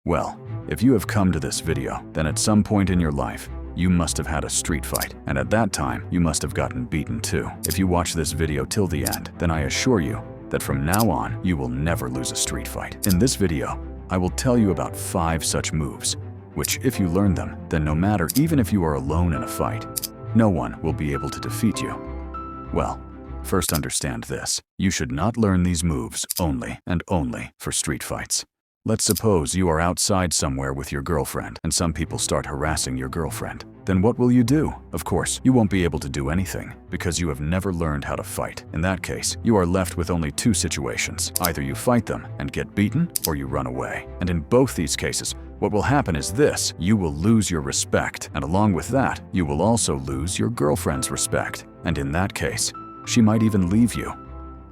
Well, if you have come to this video, then at some point in your life, you must have had a street fight, and at that time, you must have gotten beaten too. If you watch this video till the end, then I assure you that from now on, you will never lose a street fight. In this video, I will tell you about 5 such moves, which if you learn them, then no matter, even if you are alone in a fight, no one will be able to defeat you. Well, first understand this. You should not learn these moves only and only for street fights. Let's suppose you are outside somewhere with your girlfriend and some people start harassing your girlfriend. Then what will you do? Of course, you won't be able to do anything because you have never learned how to fight. In that case, you are left with only 2 situations. Either you fight them and get beaten or you run away. And in both these cases, what will happen is this: you will lose your respect, and along with that, you will also lose your girlfriend's respect. And in that case, she might even leave you.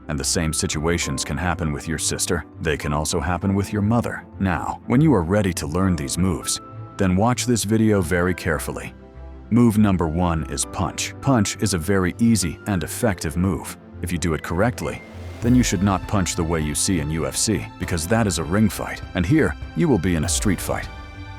And the same situations can happen with your sister. They can also happen with your mother. Now, when you are ready to learn these moves, then watch this video very carefully. Move number 1 is punch. Punch is a very easy and effective move. If you do it correctly, then you should not punch the way you see in UFC, because that is a ring fight, and here you will be in a street fight.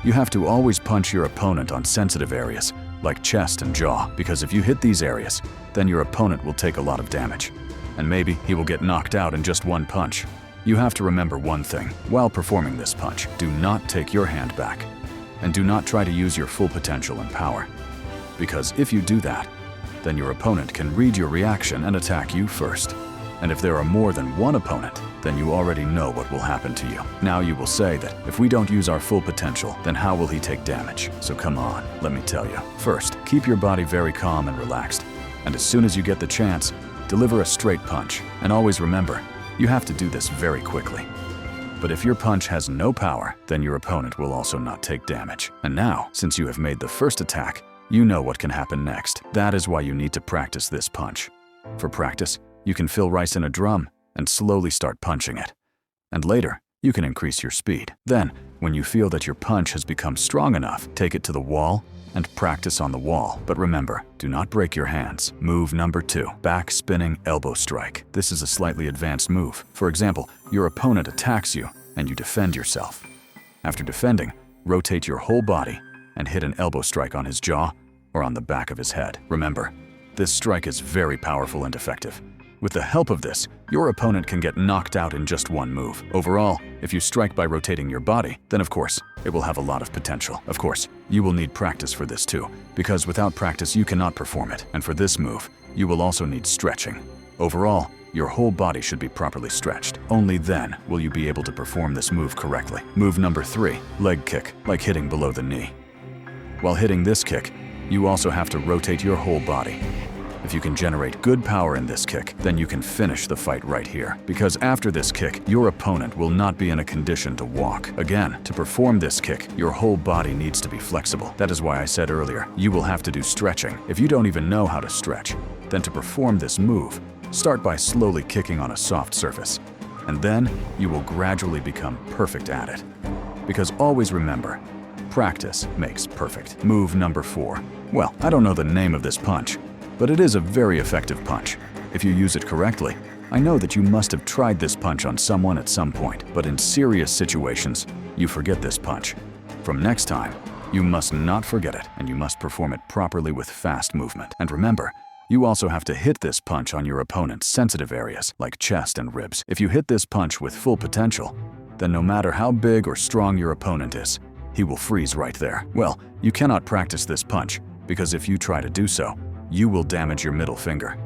You have to always punch your opponent on sensitive areas, like chest and jaw, because if you hit these areas, then your opponent will take a lot of damage. And maybe he will get knocked out in just one punch. You have to remember one thing. While performing this punch, do not take your hand back. And do not try to use your full potential and power. Because if you do that, then your opponent can read your reaction and attack you first. And if there are more than one opponent, then you already know what will happen to you. Now you will say that if we don't use our full potential, then how will he take damage? So come on, let me tell you. First, keep your body very calm and relaxed. And as soon as you get the chance, deliver a straight punch, and always remember, you have to do this very quickly. But if your punch has no power, then your opponent will also not take damage. And now, since you have made the first attack, you know what can happen next. That is why you need to practice this punch. For practice, you can fill rice in a drum and slowly start punching it. And later, you can increase your speed. Then, when you feel that your punch has become strong enough, take it to the wall and practice on the wall. But remember, do not break your hands. Move number 2, back spinning elbow strike. This is a slightly advanced move. For example, your opponent attacks you and you defend yourself. After defending, rotate your whole body and hit an elbow strike on his jaw or on the back of his head. Remember, this strike is very powerful and effective. With the help of this, your opponent can get knocked out in just one move. Overall, if you strike by rotating your body, then of course, it will have a lot of potential. Of course, you will need practice for this too, because without practice you cannot perform it. And for this move, you will also need stretching. Overall, your whole body should be properly stretched. Only then will you be able to perform this move correctly. Move number 3, leg kick, like hitting below the knee. While hitting this kick, you also have to rotate your whole body. If you can generate good power in this kick, then you can finish the fight right here. Because after this kick, your opponent will not be in a condition to walk. Again, to perform this kick, your whole body needs to be flexible. That is why I said earlier, you will have to do stretching. If you don't even know how to stretch, then to perform this move, start by slowly kicking on a soft surface. And then you will gradually become perfect at it. Because always remember, practice makes perfect. Move number 4. Well, I don't know the name of this punch, but it is a very effective punch. If you use it correctly, I know that you must have tried this punch on someone at some point, but in serious situations, you forget this punch. From next time, you must not forget it, and you must perform it properly with fast movement. And remember, you also have to hit this punch on your opponent's sensitive areas, like chest and ribs. If you hit this punch with full potential, then no matter how big or strong your opponent is, he will freeze right there. Well, you cannot practice this punch, because if you try to do so, you will damage your middle finger.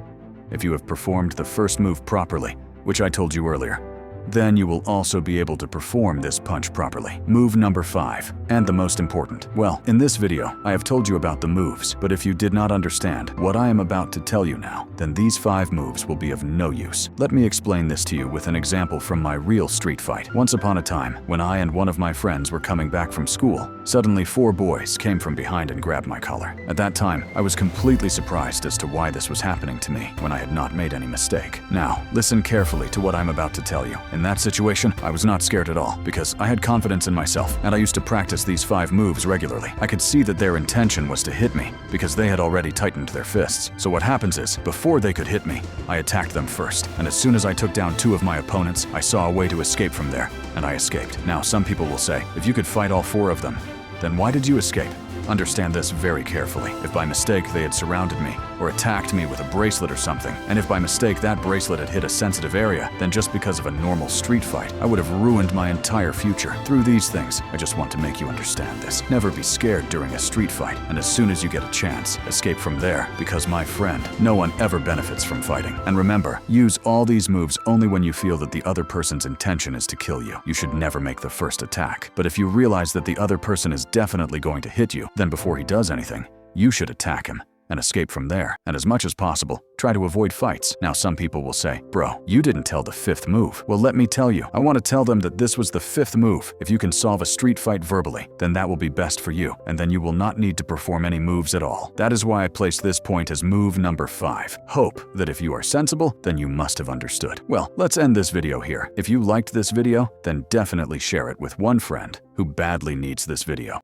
If you have performed the first move properly, which I told you earlier, then you will also be able to perform this punch properly. Move number 5, and the most important. Well, in this video, I have told you about the moves, but if you did not understand what I am about to tell you now, then these 5 moves will be of no use. Let me explain this to you with an example from my real street fight. Once upon a time, when I and one of my friends were coming back from school, suddenly 4 boys came from behind and grabbed my collar. At that time, I was completely surprised as to why this was happening to me when I had not made any mistake. Now, listen carefully to what I'm about to tell you, In that situation, I was not scared at all because I had confidence in myself and I used to practice these 5 moves regularly. I could see that their intention was to hit me because they had already tightened their fists. So what happens is, before they could hit me, I attacked them first. And as soon as I took down 2 of my opponents, I saw a way to escape from there, and I escaped. Now, some people will say, if you could fight all 4 of them, then why did you escape? Understand this very carefully. If by mistake they had surrounded me or attacked me with a bracelet or something, and if by mistake that bracelet had hit a sensitive area, then just because of a normal street fight, I would have ruined my entire future. Through these things, I just want to make you understand this. Never be scared during a street fight, and as soon as you get a chance, escape from there, because my friend, no one ever benefits from fighting. And remember, use all these moves only when you feel that the other person's intention is to kill you. You should never make the first attack. But if you realize that the other person is definitely going to hit you, then before he does anything, you should attack him and escape from there. And as much as possible, try to avoid fights. Now, some people will say, bro, you didn't tell the 5th move. Well, let me tell you, I want to tell them that this was the 5th move. If you can solve a street fight verbally, then that will be best for you, and then you will not need to perform any moves at all. That is why I placed this point as move number 5. Hope that if you are sensible, then you must have understood. Well, let's end this video here. If you liked this video, then definitely share it with one friend who badly needs this video.